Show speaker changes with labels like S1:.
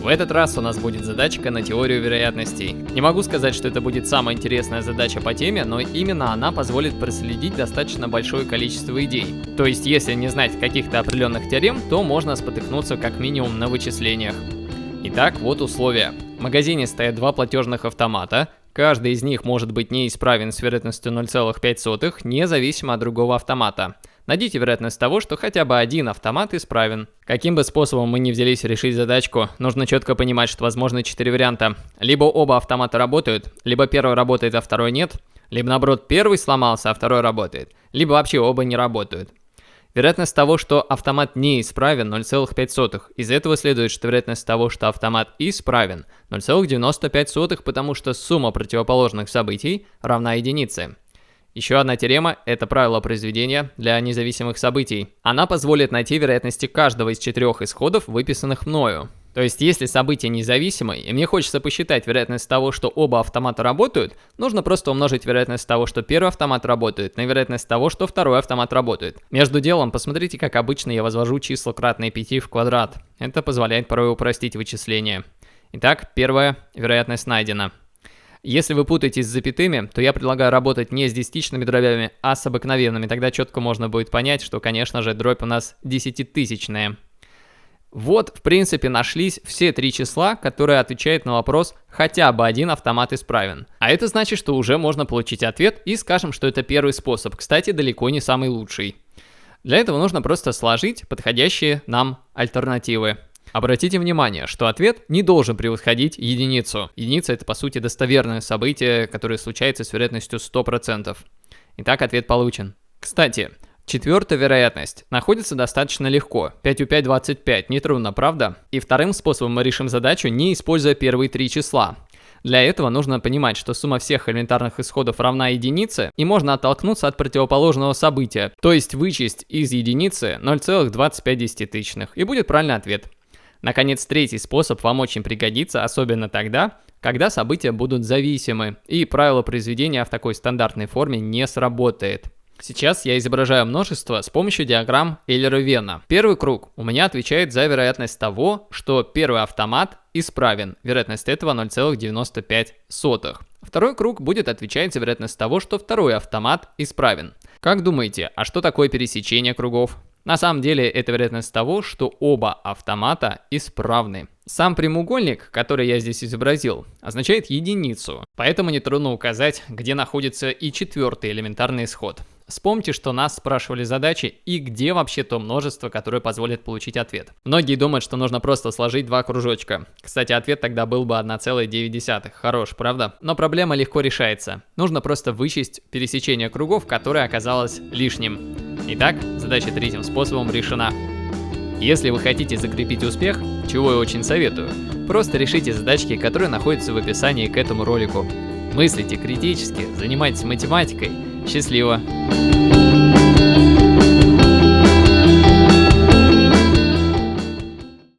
S1: В этот раз у нас будет задачка на теорию вероятностей. Не могу сказать, что это будет самая интересная задача по теме, но именно она позволит проследить достаточно большое количество идей. То есть, если не знать каких-то определенных теорем, то можно спотыкнуться как минимум на вычислениях. Итак, вот условия. В магазине стоят два платежных автомата. Каждый из них может быть неисправен с вероятностью 0,5, независимо от другого автомата. Найдите вероятность того, что хотя бы один автомат исправен. Каким бы способом мы ни взялись решить задачку, нужно четко понимать, что возможны 4 варианта. Либо оба автомата работают, либо первый работает, а второй нет, либо наоборот первый сломался, а второй работает, либо вообще оба не работают. Вероятность того, что автомат неисправен, 0,5. Из этого следует, что вероятность того, что автомат исправен, 0,95, потому что сумма противоположных событий равна единице. Еще одна теорема – это правило произведения для независимых событий. Она позволит найти вероятности каждого из 4 исходов, выписанных мною. То есть, если событие независимое, и мне хочется посчитать вероятность того, что оба автомата работают, нужно просто умножить вероятность того, что первый автомат работает, на вероятность того, что второй автомат работает. Между делом, посмотрите, как обычно я возвожу числа кратные 5 в квадрат. Это позволяет порой упростить вычисление. Итак, первая вероятность найдена. Если вы путаетесь с запятыми, то я предлагаю работать не с десятичными дробями, а с обыкновенными. Тогда четко можно будет понять, что, конечно же, дробь у нас десятитысячная. Вот, в принципе, нашлись все 3 числа, которые отвечают на вопрос «хотя бы один автомат исправен». А это значит, что уже можно получить ответ и скажем, что это первый способ. Кстати, далеко не самый лучший. Для этого нужно просто сложить подходящие нам альтернативы. Обратите внимание, что ответ не должен превосходить единицу. Единица — это, по сути, достоверное событие, которое случается с вероятностью 100%. Итак, ответ получен. Кстати, 4-я вероятность находится достаточно легко. 5 у 5 – 25, нетрудно, правда? И вторым способом мы решим задачу, не используя первые 3 числа. Для этого нужно понимать, что сумма всех элементарных исходов равна единице, и можно оттолкнуться от противоположного события, то есть вычесть из единицы 0,25, и будет правильный ответ. Наконец, 3-й способ вам очень пригодится, особенно тогда, когда события будут зависимы, и правило произведения в такой стандартной форме не сработает. Сейчас я изображаю множество с помощью диаграмм Эйлера-Венна. Первый круг у меня отвечает за вероятность того, что первый автомат исправен. Вероятность этого 0,95. Второй круг будет отвечать за вероятность того, что второй автомат исправен. Как думаете, а что такое пересечение кругов? На самом деле это вероятность того, что оба автомата исправны. Сам прямоугольник, который я здесь изобразил, означает единицу, поэтому нетрудно указать, где находится и 4-й элементарный исход. Вспомните, что нас спрашивали задачи и где вообще то множество, которое позволит получить ответ. Многие думают, что нужно просто сложить 2 кружочка. Кстати, ответ тогда был бы 1,9. Хорош, правда? Но проблема легко решается. Нужно просто вычесть пересечение кругов, которое оказалось лишним. Итак, задача 3-м способом решена. Если вы хотите закрепить успех, чего я очень советую, просто решите задачки, которые находятся в описании к этому ролику. Мыслите критически, занимайтесь математикой. Счастливо!